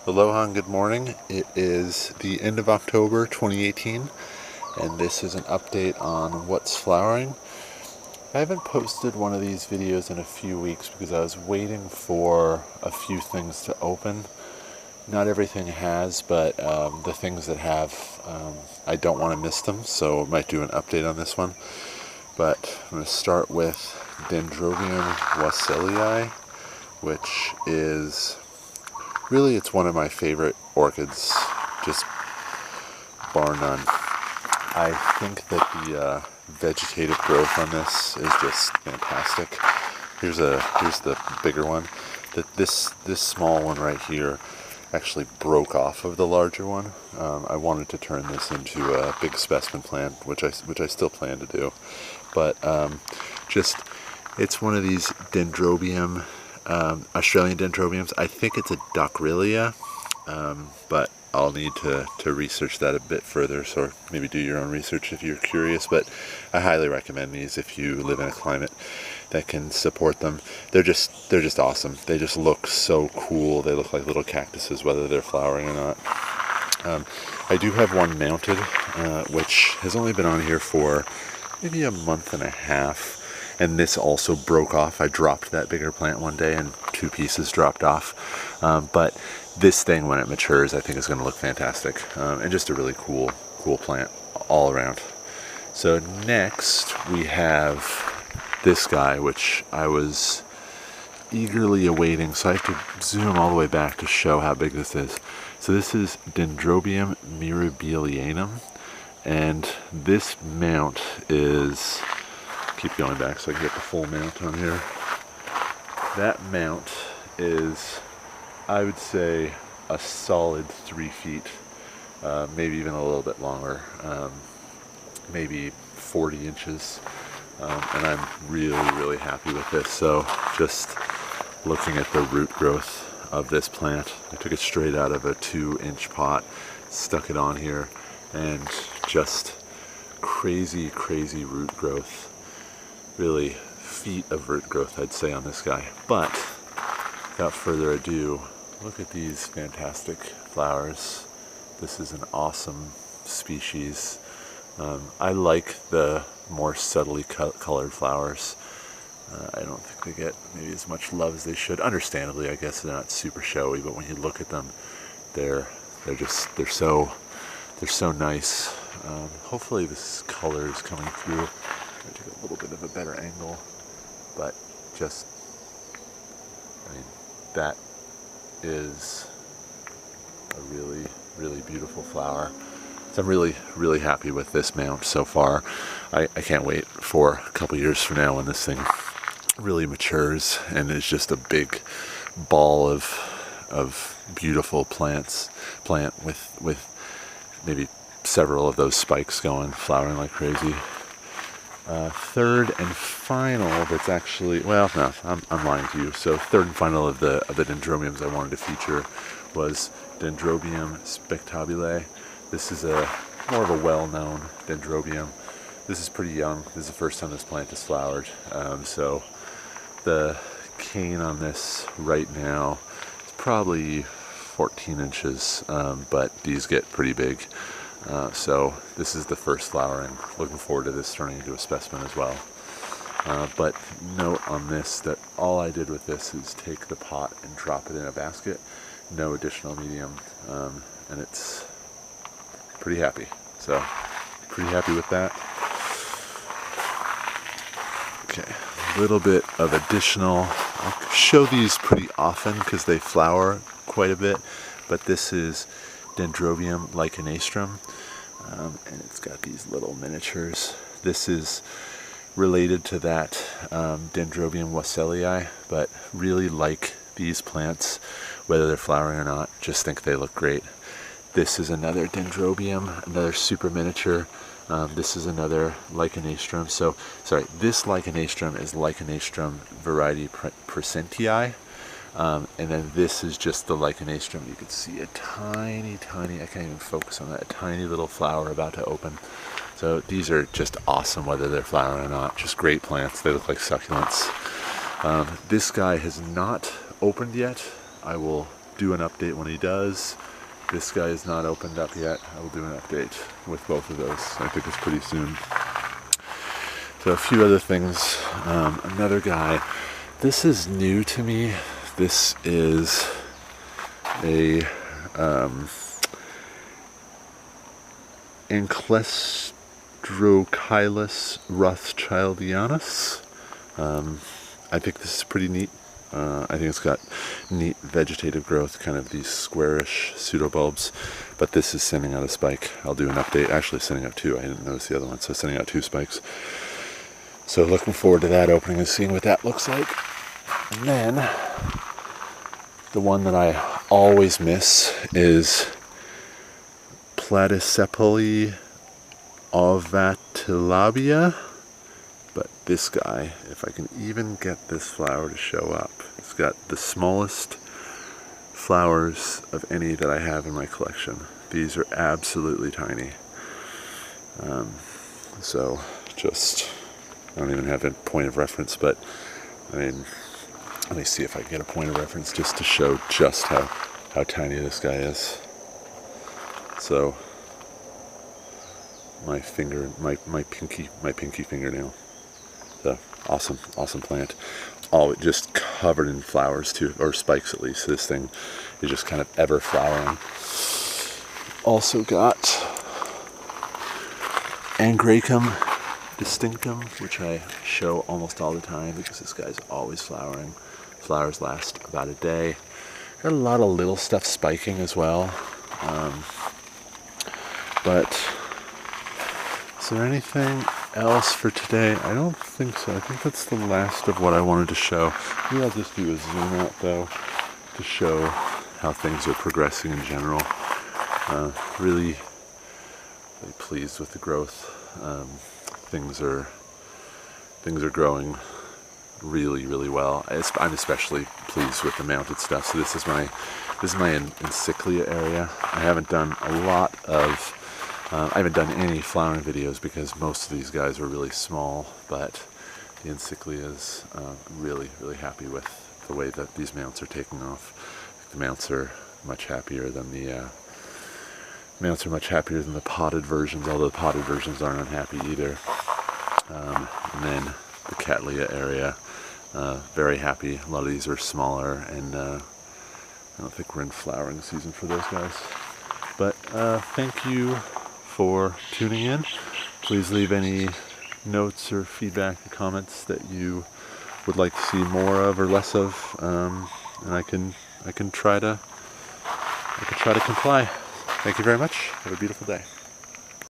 Aloha and good morning. It is the end of October 2018 and this is an update on what's flowering. I haven't posted one of these videos in a few weeks because I was waiting for a few things to open. Not everything has, but the things that have, I don't want to miss them, so I might do an update on this one. But I'm going to start with Dendrobium wasselii, which is really, it's one of my favorite orchids, just bar none. I think that the vegetative growth on this is just fantastic. Here's the bigger one. This small one right here actually broke off of the larger one. I wanted to turn this into a big specimen plant, which I still plan to do. But it's one of these dendrobium. Australian dendrobiums. I think it's a Dockrillia, but I'll need to research that a bit further, so maybe do your own research if you're curious. But I highly recommend these if you live in a climate that can support them. They're just awesome. They just look so cool. They look like little cactuses, whether they're flowering or not. I do have one mounted, which has only been on here for maybe a month and a half. And this also broke off. I dropped that bigger plant one day and two pieces dropped off. But this thing, when it matures, I think is going to look fantastic. And just a really cool plant all around. So next we have this guy, which I was eagerly awaiting. So I have to zoom all the way back to show how big this is. So this is Dendrobium mirabilianum. And this mount is... keep going back so I can get the full mount on here. That mount is, I would say, a solid 3 feet, maybe even a little bit longer, maybe 40 inches. And I'm really happy with this. So just looking at the root growth of this plant, I took it straight out of a 2-inch pot, stuck it on here, and just crazy root growth. Really feet of root growth, I'd say, on this guy. But without further ado, look at these fantastic flowers. This is an awesome species. I like the more subtly colored flowers. I don't think they get maybe as much love as they should. Understandably, I guess they're not super showy, but when you look at them, they're so nice. Hopefully this color is coming through. I took a little bit of a better angle, but just, I mean, that is a really beautiful flower. So I'm really happy with this mount so far. I can't wait for a couple years from now when this thing really matures and is just a big ball of beautiful plant with maybe several of those spikes going, flowering like crazy. Third and final, that's actually, well, no, I'm lying to you. So third and final of the dendrobiums I wanted to feature was Dendrobium spectabile. This is more of a well-known dendrobium. This is pretty young. This is the first time this plant has flowered. So the cane on this right now is probably 14 inches, but these get pretty big. So this is the first flowering. Looking forward to this turning into a specimen as well. But note on this that all I did with this is take the pot and drop it in a basket. No additional medium, and it's pretty happy. So pretty happy with that. Okay, a little bit of additional. I'll show these pretty often because they flower quite a bit, but this is Dendrobium lichenastrum, and it's got these little miniatures. This is related to that Dendrobium wasselii, but really like these plants, whether they're flowering or not. Just think they look great. This is another dendrobium, another super miniature. This is another lichenastrum. So, sorry, this lichenastrum is Lichenastrum variety presentii. And then this is just the lichenastrum. You can see a tiny, I can't even focus on that, a tiny little flower about to open. So these are just awesome whether they're flowering or not. Just great plants. They look like succulents. This guy has not opened yet. I will do an update when he does. This guy is not opened up yet. I will do an update with both of those. I think it's pretty soon. So a few other things. Another guy. This is new to me. This is a Anclestrocylus rothschildianus. I think this is pretty neat. I think it's got neat vegetative growth, kind of these squarish pseudobulbs, but this is sending out a spike. I'll do an update, actually sending out two. I didn't notice the other one, so sending out 2 spikes. So looking forward to that opening and seeing what that looks like. And then the one that I always miss is Platycephaly ovatilabia. But this guy, if I can even get this flower to show up, it's got the smallest flowers of any that I have in my collection. These are absolutely tiny. So just, I don't even have a point of reference, but I mean, let me see if I can get a point of reference just to show just how tiny this guy is. So my finger, my pinky fingernail. So awesome plant. All just covered in flowers too, or spikes at least. This thing is just kind of ever flowering. Also got Angraecum distinctum, which I show almost all the time because this guy's always flowering. Flowers last about a day. Got a lot of little stuff spiking as well. But is there anything else for today? I don't think so. I think that's the last of what I wanted to show. Maybe I'll just do a zoom out though to show how things are progressing in general. Really pleased with the growth. Things are growing really well. I'm especially pleased with the mounted stuff. So this is my encyclia area. I haven't done a lot of I haven't done any flowering videos because most of these guys are really small, but the encyclias, really happy with the way that these mounts are taking off. The mounts are much happier than the potted versions, although the potted versions aren't unhappy either. And then the Cattleya area, very happy. A lot of these are smaller, and I don't think we're in flowering season for those guys. But thank you for tuning in. Please leave any notes or feedback or comments that you would like to see more of or less of, and I can try to comply. Thank you very much. Have a beautiful day.